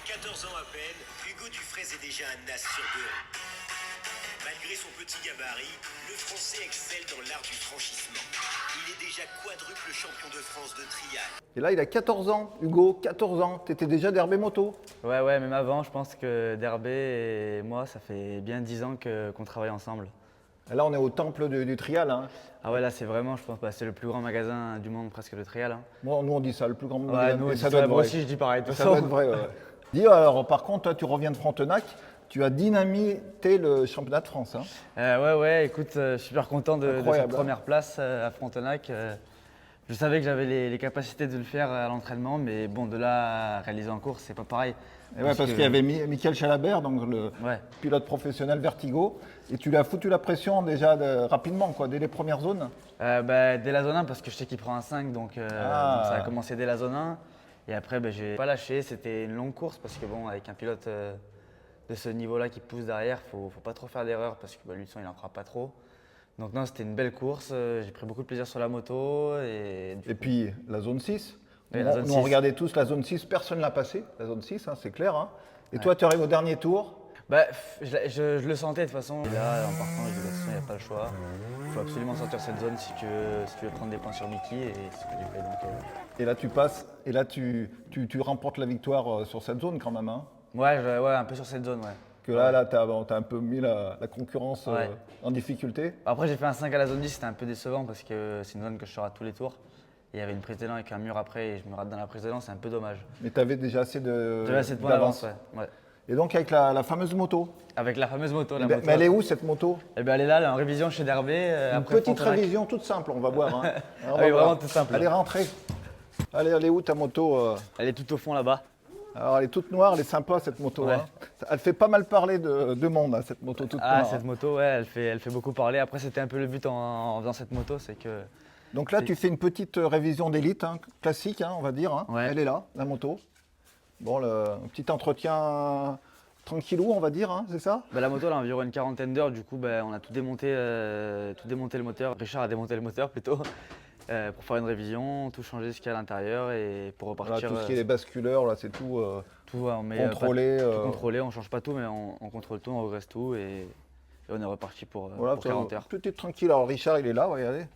À 14 ans à peine, Hugo Dufresne est déjà un as sur deux. Malgré son petit gabarit, le Français excelle dans l'art du franchissement. Il est déjà quadruple champion de France de trial. Et là, il a 14 ans, Hugo, 14 ans. Tu étais déjà d'Herbé Moto. Ouais, même avant, je pense que Derbé et moi, ça fait bien 10 ans qu'on travaille ensemble. Et là, on est au temple du trial. Hein. Ah ouais, là, c'est vraiment, je pense, c'est le plus grand magasin du monde, presque le trial. Hein. Moi, nous, on dit ça, le plus grand Ouais, magasin. nous, Et on ça dit doit ça, être moi vrai. aussi, je dis pareil. De toute Ça doit être façon. vrai, ouais. Dis, alors, par contre, toi, tu reviens de Frontenac. Tu as dynamité le championnat de France. Hein. Ouais, écoute, je suis super content de cette Incroyable, hein. première place à Frontenac. Je savais que j'avais les capacités de le faire à l'entraînement, mais bon, de là à réaliser en course, c'est pas pareil. Et ouais, parce qu'il y avait Michael Chalabert, donc le Ouais. pilote professionnel Vertigo, et tu lui as foutu la pression déjà rapidement, quoi, dès les premières zones. Dès la zone 1, parce que je sais qu'il prend un 5, donc ça a commencé dès la zone 1. Et après, j'ai pas lâché, c'était une longue course, parce que bon, avec un pilote de ce niveau-là qui pousse derrière, faut pas trop faire d'erreur, parce que lui, de toute façon, il en fera pas trop. Donc non, c'était une belle course, j'ai pris beaucoup de plaisir sur la moto. Et puis la zone 6. Ouais, la zone Nous, on 6. regardait tous la zone 6, personne ne l'a passée, la zone 6, hein, c'est clair. Hein. Et toi, tu arrives au dernier tour. Je le sentais de toute façon. Et là, en partant, je dis, de toute façon, il n'y a pas le choix. Il faut absolument sortir cette zone si tu veux prendre des points sur Mickey. Et c'est ce que j'ai fait. Donc, Et là, tu passes, et là, tu remportes la victoire sur cette zone quand même. Hein. Ouais, un peu sur cette zone, ouais. Que là, tu as un peu mis la concurrence en difficulté. Après, j'ai fait un 5 à la zone 10, c'était un peu décevant parce que c'est une zone que je sors à tous les tours. Et il y avait une prise d'élan avec un mur après et je me rate dans la prise d'élan, c'est un peu dommage. Mais tu avais déjà assez de J'avais assez de points d'avance, ouais. Et donc avec la fameuse moto. Avec la fameuse moto. Mais elle est où cette moto? Eh ben, elle est là, elle est en révision chez Derbé. Une petite révision toute simple, on va voir. Hein. On va voir. Vraiment toute simple. Elle est rentrée. Allez, elle est où ta moto? Elle est tout au fond là-bas. Alors elle est toute noire, elle est sympa cette moto. Ouais. Hein. Elle fait pas mal parler de monde, hein, cette moto toute noire. Cette moto, ouais, elle fait beaucoup parler. Après, c'était un peu le but en faisant cette moto, c'est que. Donc là, tu fais une petite révision d'élite, hein, classique, hein, on va dire. Hein. Ouais. Elle est là, la moto. Bon, un petit entretien tranquillou, on va dire, hein, c'est ça? La moto, elle a environ une quarantaine d'heures. Du coup, on a tout démonté le moteur. Richard a démonté le moteur plutôt. Pour faire une révision, tout changer ce qu'il y a à l'intérieur et pour repartir. Voilà, tout ce qui est les basculeurs, là, c'est tout, on met contrôlé. Tout contrôlé, on change pas tout, mais on contrôle tout, on regresse tout et on est reparti pour 40 heures. Tout est tranquille. Alors Richard, il est là, regardez.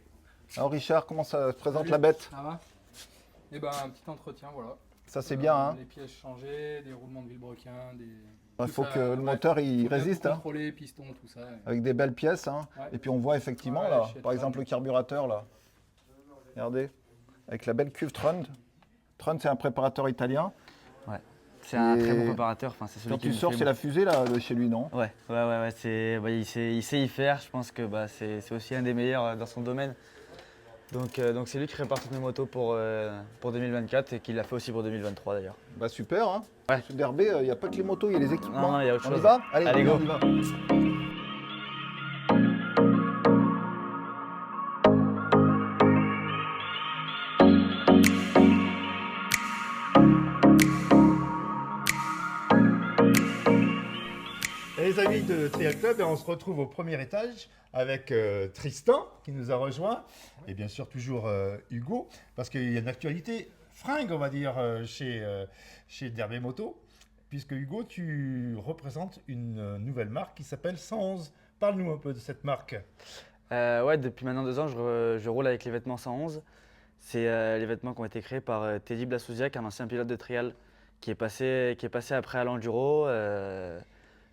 Alors Richard, comment ça se présente la bête? Ça va? Eh ben un petit entretien, voilà. Ça c'est bien, hein. Les pièces changées, des roulements de vilebrequin, Il faut que le moteur il résiste, hein. Contrôler, piston, tout ça. Avec des belles pièces, hein. Ouais. Et puis on voit effectivement là, par exemple le carburateur là. Regardez, avec la belle cuve Trund. Trund, c'est un préparateur italien. Ouais. C'est un très bon préparateur. Enfin, c'est celui Quand qui tu sors, c'est la fusée là de chez lui, non? Ouais. Il sait y faire. Je pense que c'est aussi un des meilleurs dans son domaine. Donc c'est lui qui prépare toutes mes motos pour 2024 et qui l'a fait aussi pour 2023 d'ailleurs. Bah super, hein. Ouais. Sur Derbé, il n'y a pas que les motos, il y a les équipements. Non, il y a autre on chose. y va? Allez, go. on y va. Et les amis de Trial Club, on se retrouve au premier étage avec Tristan qui nous a rejoint et bien sûr toujours Hugo parce qu'il y a une actualité fringue on va dire chez Derbé Moto puisque Hugo tu représentes une nouvelle marque qui s'appelle 111. Parle-nous un peu de cette marque. Depuis maintenant 2 ans, je roule avec les vêtements 111. C'est les vêtements qui ont été créés par Teddy Blasouziak, un ancien pilote de trial qui est passé après à l'enduro.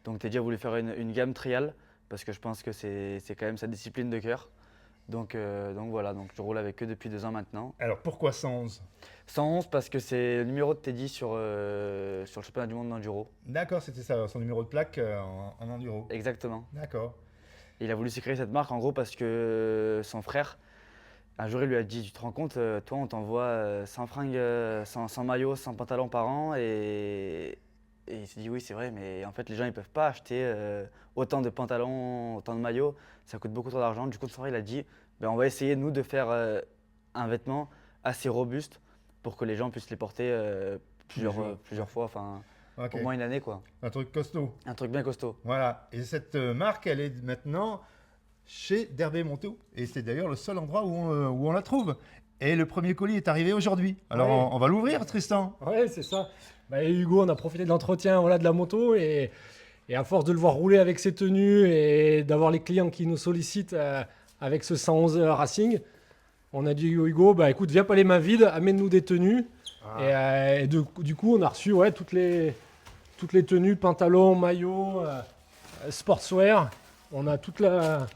Donc Teddy a voulu faire une gamme trial parce que je pense que c'est quand même sa discipline de cœur. Donc voilà, je roule avec eux depuis 2 ans maintenant. Alors pourquoi 111? 111 parce que c'est le numéro de Teddy sur le championnat du monde d'enduro. D'accord, c'était ça, son numéro de plaque en enduro. Exactement. D'accord. Il a voulu se créer cette marque en gros parce que son frère, un jour il lui a dit, tu te rends compte, toi on t'envoie 100 fringues, 100 maillots, 100 pantalons par an et il s'est dit oui c'est vrai mais en fait les gens ils peuvent pas acheter autant de pantalons, autant de maillots, ça coûte beaucoup trop d'argent. Du coup son frère il a dit on va essayer nous de faire un vêtement assez robuste pour que les gens puissent les porter plusieurs fois, enfin Okay. au moins une année quoi. Un truc costaud. Un truc bien costaud. Voilà, et cette marque, elle est maintenant chez Derbé Moto. Et c'est d'ailleurs le seul endroit où on la trouve. Et le premier colis est arrivé aujourd'hui. Alors Ouais. on va l'ouvrir, Tristan. Ouais, c'est ça. Bah, et Hugo, on a profité de l'entretien voilà, de la moto et à force de le voir rouler avec ses tenues et d'avoir les clients qui nous sollicitent avec ce 111 Racing, on a dit Hugo, bah écoute, viens pas les mains vides, amène-nous des tenues. Et du coup, on a reçu ouais, toutes les tenues, pantalons, maillots, sportswear. On a toute la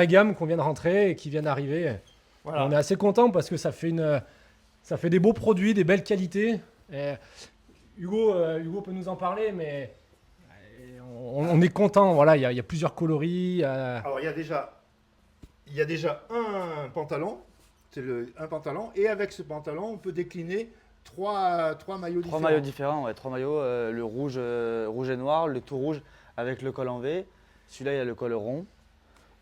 gamme qu'on vient de rentrer et qui vient d'arriver. Voilà. On est assez content parce que ça fait des beaux produits, des belles qualités. Et Hugo peut nous en parler, mais on est content. Voilà, il y a plusieurs coloris. Alors il y a déjà un pantalon. Un pantalon. Et avec ce pantalon, on peut décliner trois maillots différents. 3 maillots différents, ouais, 3 maillots, le rouge et noir, le tout rouge avec le col en V. Celui-là, il a le col rond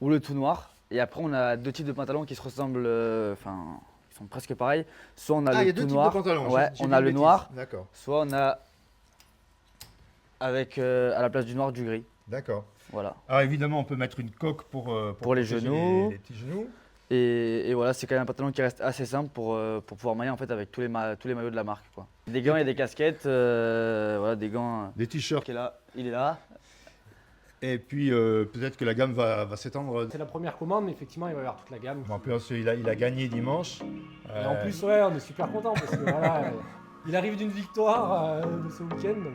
ou le tout noir. Et après, on a 2 types de pantalons qui se ressemblent, enfin, ils sont presque pareils. Soit on a il y le a 2 tout types noir, de pantalons. ouais, J'ai on dit a une le bêtise. noir, D'accord. soit on a avec à la place du noir du gris. D'accord. Voilà. Alors évidemment, on peut mettre une coque pour les protéger genoux. les petits genoux. Et voilà, c'est quand même un pantalon qui reste assez simple pour pouvoir mailler en fait avec tous les maillots de la marque, quoi. Des gants et des casquettes, voilà, des gants. Des t-shirts. Qui est là, il est là. Et puis peut-être que la gamme va s'étendre. C'est la première commande, mais effectivement, il va y avoir toute la gamme. En plus, il a gagné dimanche. Et en plus, ouais, on est super content parce que voilà, il arrive d'une victoire de ce week-end. Donc,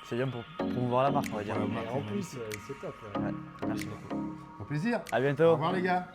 C'est bien pour promouvoir la marque, on va dire. et en plus, c'est top. Ouais. Ouais, merci beaucoup. Au plaisir. À bientôt. Au revoir les gars.